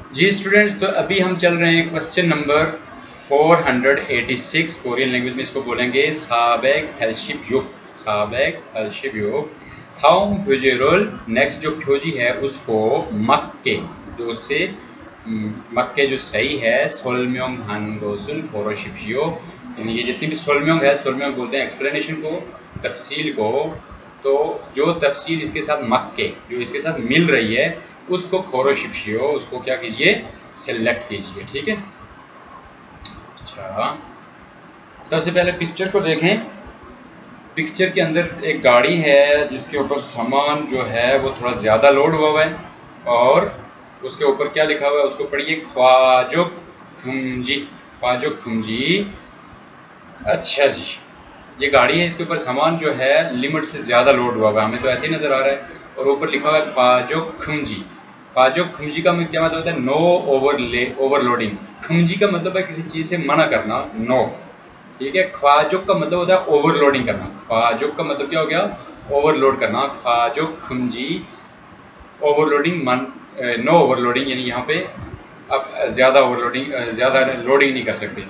जी students, तो अभी हम चल रहे हैं क्वेश्चन नंबर 486 कोरियन लैंग्वेज में इसको बोलेंगे साबेक हेल्शिप युग। साबेक हेल्शिप युग थाउम ह्यूजेरोल। नेक्स्ट जो ह्योजी है उसको मक्के जो से मक्के जो सही है सोलम्योंग हानगोसुन फोरोशिपियो, यानी ये जितनी भी सोलम्योंग है, सोलम्योंग बोलते हैं एक्सप्लेनेशन को, तफसील को। तो जो तफसील इसके साथ मक्के जो इसके साथ मिल रही है उसको खोरोशिप्शियो, उसको क्या कीजिए, सेलेक्ट कीजिए। ठीक है। अच्छा, सबसे पहले पिक्चर को देखें। पिक्चर के अंदर एक गाड़ी है जिसके ऊपर सामान जो है वो थोड़ा ज़्यादा लोड हुआ है, और उसके ऊपर क्या लिखा हुआ है उसको पढ़िए, ख्वाजो खुमजी। ख्वाजो खुमजी। अच्छा जी, ये गाड़ी है, इसके ऊपर सामान जो है लिमिट से ज़्यादा लोड हुआ हुआ है, हमें तो ऐसे ही नज़र आ रहा है। और ऊपर लिखा हुआ है ख्वाजो खुमजी। ख्वाजो खुमजी का क्या मतलब होता है? No overloading. खुमजी का मतलब है किसी चीज़ से मना करना, नो। ठीक है। ख्वाजुक का मतलब होता है ओवरलोडिंग करना। ख्वाजुक का मतलब क्या हो गया? ओवरलोड करना। ख्वाजुक खुमजी ओवरलोडिंग मन, नो ओवरलोडिंग, यानी यहाँ पे आप ज़्यादा ओवरलोडिंग, ज़्यादा लोडिंग नहीं कर सकते।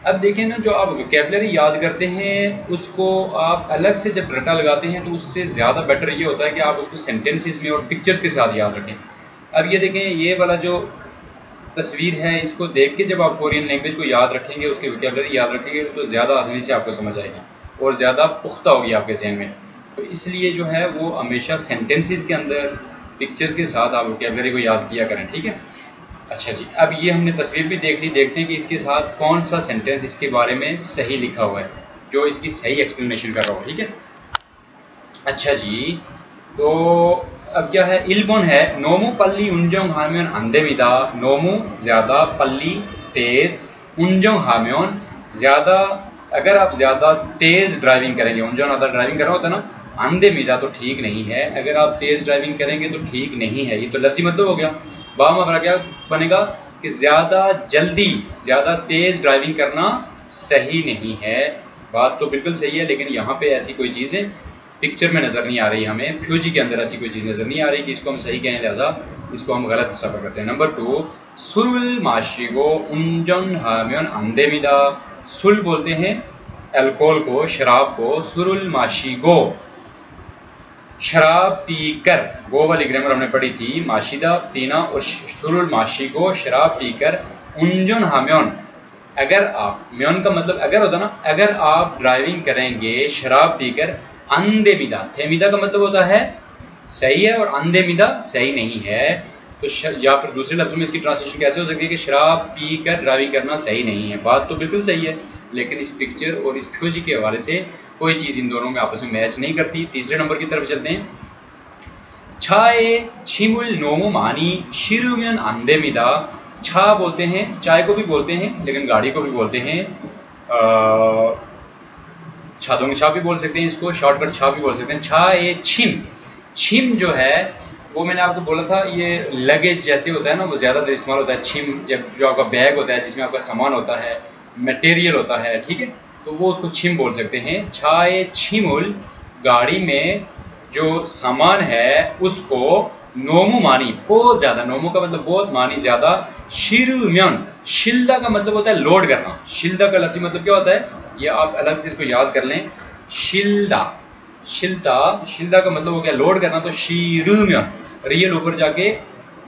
अब देखिए ना, जो आप वोकेबलरी याद करते हैं उसको आप अलग से जब रटा लगाते हैं तो उससे ज़्यादा बेटर ये होता है कि आप उसको सेंटेंसेस में और पिक्चर्स के साथ याद रखें। अब ये देखें, ये वाला जो तस्वीर है इसको देख के जब आप कोरियन लैंग्वेज को याद रखेंगे, उसकी वोकेबलरी याद रखेंगे, तो ज़्यादा आसानी से आपको समझ आएगी और ज़्यादा पुख्ता होगी आपके जहन में। तो इसलिए जो है वो हमेशा सेंटेंसेस के अंदर पिक्चर्स के साथ आप वोकेबलरी को याद किया करें। ठीक है। अच्छा जी, अब ये हमने तस्वीर भी देख ली, देखते हैं कि इसके साथ कौन सा सेंटेंस इसके बारे में सही लिखा हुआ है, जो इसकी सही एक्सप्लेनेशन कर रहा हो। ठीक है। अच्छा जी, तो अब क्या है? इल्बोन है नोमू पल्ली उंजोंग हाम्योन अंधेमिदा। नोमू ज़्यादा, पल्ली तेज़, उंजोंग हाम्योन ज़्यादा। अगर आप ज़्यादा तेज़ ड्राइविंग करेंगे, उंजोंग अगर ड्राइविंग कर रहा होता है ना, अंधेमिदा तो ठीक नहीं है। अगर आप तेज़ ड्राइविंग करेंगे तो ठीक नहीं है, ये तो लफ्ज़ी मतलब हो गया। बाम हमारा क्या बनेगा कि ज़्यादा जल्दी, ज़्यादा तेज़ ड्राइविंग करना सही नहीं है। बात तो बिल्कुल सही है, लेकिन यहाँ पे ऐसी कोई चीज़ें पिक्चर में नज़र नहीं आ रही, हमें फ्यूजी के अंदर ऐसी कोई चीज़ नज़र नहीं आ रही कि इसको हम सही कहें, लिहाजा इसको हम गलत सफ़र करते हैं। नंबर 2, सुल माशिगो उंजन हाम्योन अंधेमिदा। सुल बोलते हैं अल्कोहल को, शराब को। सुरुल माशिगो शराब पीकर, गो वाली ग्रामर हमने पढ़ी थी, माशिदा पीना, और सुरुल माशिगो शराब पीकर। उंजन हाम्योन, अगर आप, म्योन का मतलब अगर होता ना, अगर आप ड्राइविंग करेंगे शराब पीकर। अंधेमिदा, थेमिदा का मतलब होता है सही है, और अंधेमिदा सही नहीं है। तो या फिर दूसरे लफ्ज़ों में इसकी ट्रांसलेशन कैसे हो सकती है कि शराब पीकर ड्राइविंग करना सही नहीं है। बात तो बिल्कुल सही है, लेकिन इस पिक्चर और इस फ्यूजी के हवाले से कोई चीज़ इन दोनों में आपस में मैच नहीं करती। तीसरे नंबर की तरफ चलते हैं। छाए छिमुल नोमो मानी शिरुम्यन अंधेमिदा। छा बोलते हैं, चाय को भी बोलते हैं, लेकिन गाड़ी को भी बोलते हैं। छादोंग छा भी बोल सकते हैं, इसको शॉर्टकट छा भी बोल सकते हैं। छा ए छिम। छिम जो है वो मैंने आपको बोला था, ये लगेज जैसे होता है ना, वो ज़्यादातर इस्तेमाल होता है छिम, जब जो आपका बैग होता है जिसमें आपका सामान होता है, मटेरियल होता है। ठीक है, तो वो उसको छिम बोल सकते हैं। छा ए छिमुल, गाड़ी में जो सामान है उसको नोमू मानी, बहुत ज़्यादा, नोमू का मतलब बहुत, मानी ज़्यादा। शिरुम्यन, शिल्दा का मतलब होता है लोड करना। शिल्दा का लफ्ज़ी मतलब क्या होता है, ये आप अलग से इसको याद कर लें। शिल्दा, शिल्दा, शिल्दा का मतलब हो गया लोड करना। तो शीरुम्यन, रियल ऊपर जाके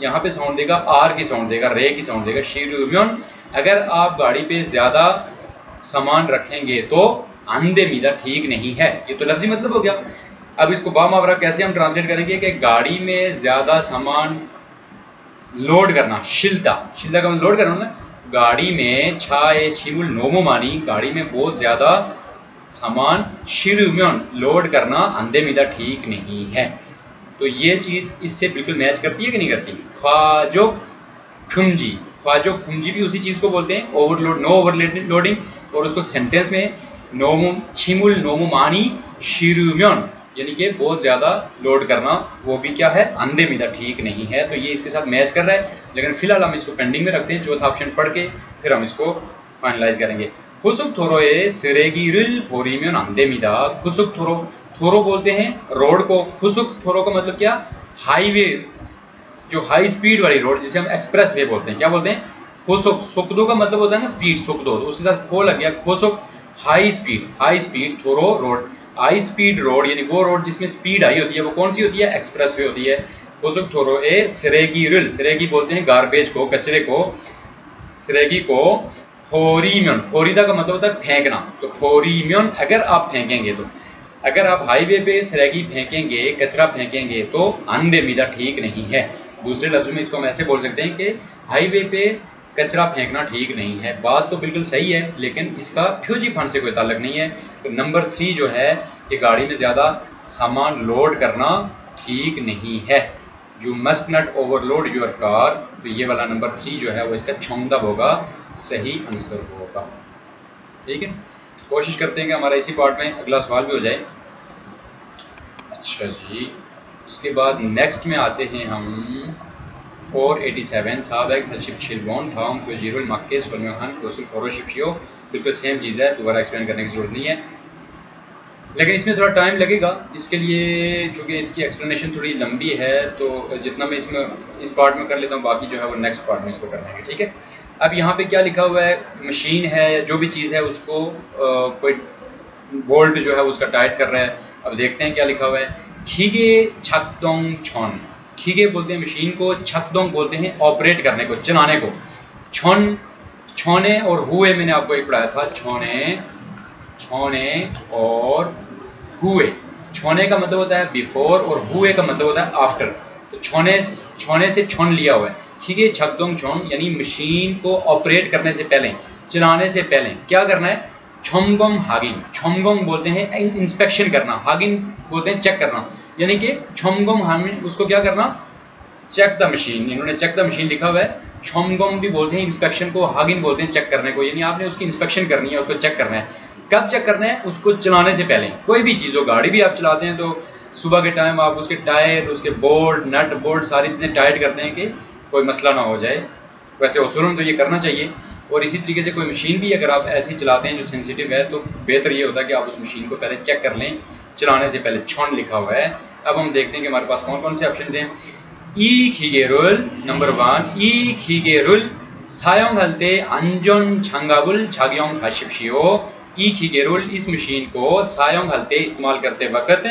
यहाँ पे साउंड देगा, आर की साउंड देगा, रे की साउंड देगा, शीरुम्यन। अगर आप गाड़ी पे ज़्यादा सामान रखेंगे तो अंधेमिदा ठीक नहीं है, ये तो लफ्ज़ी मतलब हो गया। अब इसको बामावरा कैसे हम ट्रांसलेट करेंगे कि गाड़ी में ज़्यादा सामान लोड करना। शिल्दा, शिल्दा का मतलब लोड करना ना। गाड़ी में छाए छिमुल नोमो मानी, गाड़ी में बहुत ज़्यादा सामान शिरुम्यन लोड करना अंधेमिदा ठीक नहीं है। तो ये चीज़ इससे बिल्कुल मैच करती है कि नहीं करती? ख्वाजो खुमजी, ख्वाजो खुमजी भी उसी चीज़ को बोलते हैं, ओवरलोड, नो ओवरलोडिंग। और उसको सेंटेंस में नोमो छिमुल नोमो मानी शिरुम्यन, यानी कि बहुत ज़्यादा लोड करना, वो भी क्या है? अंधेमिदा ठीक नहीं है। तो ये इसके साथ मैच कर रहा है, लेकिन फिलहाल हम इसको पेंडिंग में रखते हैं। चौथा ऑप्शन पढ़ के फिर हम इसको फाइनलाइज करेंगे। खुसुक थोरोए सिरेगिरिल फोरीमियन अंधेमिदा। खुसुक थोरो, थोरो बोलते हैं रोड को, खुसुक थोरो का मतलब क्या? हाईवे, जो हाई स्पीड वाली रोड जिसे हम एक्सप्रेस वे बोलते हैं, क्या बोलते हैं, खोसुक, सुकदो का मतलब होता है ना स्पीड, सुकदो, तो उसके साथ खो लग गया, खोसुक हाई स्पीड थोरो रोड, हाई स्पीड रोड यानी वो रोड जिसमें स्पीड हाई होती है, वो कौन सी होती है, एक्सप्रेस वे होती है। खोसुक थोरो ए सिरेगी रिल, सिरेगी बोलते हैं गार्बेज को, कचरे को, सिरेगी को फोरीम्योन, फोरीदा का मतलब होता है फेंकना, तो फोरीम्योन अगर आप फेंकेंगे, तो अगर आप हाईवे पे सिरेगी फेंकेंगे, कचरा फेंकेंगे, तो अंधे मीदा ठीक नहीं है। दूसरे लफ्जों में इसको हम ऐसे बोल सकते हैं कि हाईवे पे कचरा फेंकना ठीक नहीं है। बात तो बिल्कुल सही है, लेकिन इसका फ्यूजी फंड से कोई ताल्लुक नहीं है। तो नंबर 3 जो है कि गाड़ी में ज़्यादा सामान लोड करना ठीक नहीं है। You must not overload your car, तो ये वाला नंबर 3 जो है वो इसका छोंगदब होगा, सही आंसर होगा। ठीक है, कोशिश करते हैं कि हमारा इसी पार्ट में अगला सवाल भी हो जाए। अच्छा जी, उसके बाद नेक्स्ट में आते हैं हम 487 साहब हर्शिप शिलबोन थाम को जीरो मक्के सोलमखान कोसल खोरोशिप शियो, बिल्कुल सेम चीज़ है, दोबारा एक्सप्लेन करने की ज़रूरत नहीं है, लेकिन इसमें थोड़ा टाइम लगेगा। इसके लिए चूँकि इसकी एक्सप्लेनेशन थोड़ी लंबी है, तो जितना मैं इसमें इस पार्ट में कर लेता हूँ, बाकी जो है वो नेक्स्ट पार्ट में इसको कर लेंगे। ठीक है, अब यहाँ पे क्या लिखा हुआ है, मशीन है, जो भी चीज़ है उसको कोई बोल्ट जो है उसका टाइट कर रहा है। अब देखते हैं क्या लिखा हुआ है, खीगे छकदोंग छौन, खीगे बोलते हैं मशीन को, छकदोंग बोलते हैं ऑपरेट करने को, चलाने को, छौन, छौने और हुए मैंने आपको एक पढ़ाया था, छौने, छौने और हुए। छौने का मतलब होता है बिफोर और हुए का मतलब होता है आफ्टर, तो छौने, छौने से छौन लिया हुआ है। ठीक है, छकदोंग छौन यानी मशीन को ऑपरेट करने से पहले, चलाने से पहले क्या करना है, छोमगोंग हागिन, छोमगोंग बोलते हैं इंस्पेक्शन करना, हागिन बोलते हैं चेक करना, यानी कि छोमगोंग हागिन उसको क्या करना, चेक द मशीन, इन्होंने चेक द मशीन लिखा हुआ है। छोमगोंग भी बोलते हैं इंस्पेक्शन को, हागिन बोलते हैं चेक करने को, यानी आपने उसकी इंस्पेक्शन करनी है, उसको चेक करना है। कब चेक करना है, उसको चलाने से पहले। कोई भी चीज़ हो, गाड़ी भी आप चलाते हैं तो सुबह के टाइम आप उसके टायर, उसके बोल्ट, नट बोल्ट सारी चीज़ें टाइट करते हैं कि कोई मसला ना हो जाए। वैसे उसूलन तो ये करना चाहिए, और इसी तरीके से कोई मशीन भी अगर आप ऐसी चलाते हैं जो सेंसिटिव है, तो बेहतर ये होता है कि आप उस मशीन को पहले चेक कर लें, चलाने से पहले। छौन लिखा हुआ है। अब हम देखते हैं कि हमारे पास कौन कौन से ऑप्शन हैं। ई खीगेरुल नंबर 1, ई खीगेरुल सायोंग हलते अंजन छंगाबुल झागियोंग हाशिपशियो, ई खीगेरुल इस मशीन को सायोंग हलते इस्तेमाल करते वक्त,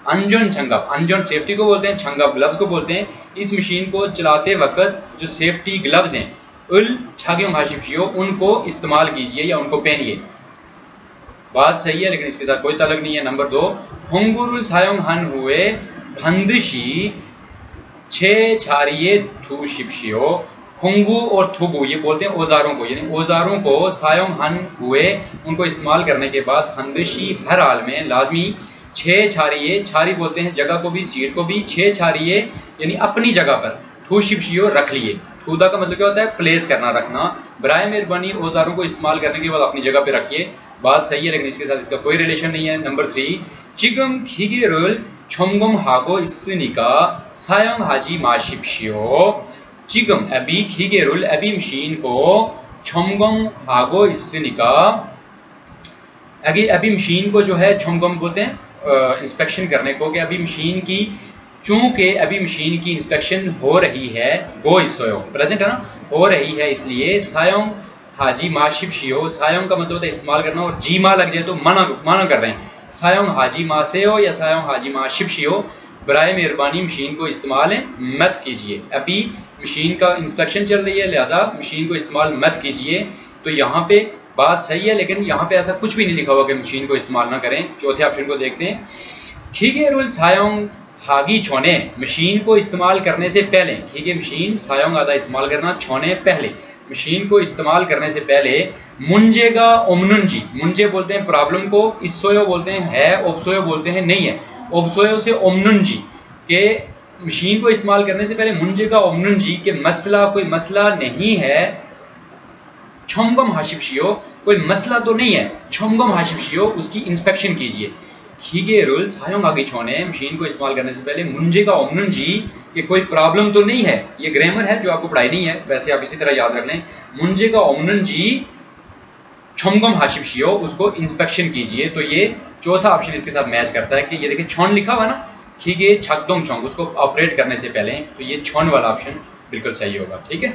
अंजन छंगब, अंजन सेफ्टी को बोलते हैं, छंगब ग्लव्स को बोलते हैं। इस मशीन को चलाते वक्त जो सेफ्टी ग्लव्स हैं, उल छागियों हाशिपशियो, उनको इस्तेमाल कीजिए या उनको पहनिए। बात सही है, लेकिन इसके साथ कोई ताल्लुक नहीं है। नंबर 2, होंगुरुल सायोंग हन हुए भंदशी छे छारिये थू शिपशियो, खुंगू और थुगू ये बोलते हैं औजारों को, यानी औजारों को सायोंग हन हुए, उनको इस्तेमाल करने के बाद फंदिशी हर हाल में लाजमी छे छारिये, छारी बोलते हैं जगह को भी, सीट को भी, छे छारिये यानी अपनी जगह पर, थू शिपशियो रख लिए। थूदा का मतलब क्या होता है, प्लेस करना, रखना। बराए मेहरबानी औजारों को इस्तेमाल करने के बाद अपनी जगह पर रखिए। बात सही है, लेकिन इसके साथ इसका कोई रिलेशन नहीं है। नंबर 3, चिगम खीगेरुल छोमगम हागो इस्निका सायोंग हाजी माशिपशियो, चिगम अभी खीगेरुल अभी मशीन को, छोमगम हागो इस्निका अभी मशीन को जो है छोमगम बोलते हैं इंस्पेक्शन करने को, कि अभी मशीन की, चूंकि अभी मशीन की इंस्पेक्शन हो रही है, गो इसोयो प्रेजेंट है ना, हो रही है, इसलिए सायोंग हाजी माशिप शियो, सायोंग का मतलब होता है इस्तेमाल करना, और जी मा लग जाए तो मना कर रहे हैं। सायोंग हाजी मा से हो या सायोंग हाजी माशिप शियो, बराए मेहरबानी मशीन को इस्तेमाल मत कीजिए। अभी मशीन का इंस्पेक्शन चल रही है, लिहाजा मशीन को इस्तेमाल मत कीजिए। तो यहाँ पे बात सही है, लेकिन यहाँ पे ऐसा कुछ भी नहीं लिखा हुआ कि मशीन को इस्तेमाल ना करें। चौथे ऑप्शन को देखते हैं, खीगे रुल सायोंग हागी छोने, मशीन को इस्तेमाल करने से पहले, खीगे मशीन सायोंग आधा इस्तेमाल करना, छोने पहले, मशीन को इस्तेमाल करने से पहले, मुंजेगा ओमनुंजी, मुंजे बोलते हैं प्रॉब्लम को, इसोयो बोलते हैं है, ओबसोयो बोलते हैं नहीं है, ओबसोयो से ओमनुंजी के मशीन को इस्तेमाल करने से पहले मुंजेगा ओमनुंजी के मसला, कोई मसला नहीं है, छोमगम हाशिपशियो कोई मसला तो नहीं है, छोमगम हाशिपशियो उसकी इंस्पेक्शन कीजिए। खीगे रुल सायोंग आगे छोने, मशीन को इस्तेमाल करने से पहले मुंजेगा ओमनुंजी कि कोई प्रॉब्लम तो नहीं है, ये ग्रामर है जो आपको पढ़ाई नहीं है, वैसे आप इसी तरह याद रख लें, मुंजेगा ओमनुंजी छोमगम हाशिपशियो उसको इंस्पेक्शन कीजिए। तो ये चौथा ऑप्शन इसके साथ मैच करता है कि ये देखिए छौन लिखा हुआ ना, खीगे छकदोंग छोंग उसको ऑपरेट करने से पहले, तो ये छोन वाला ऑप्शन बिल्कुल सही होगा। ठीक है।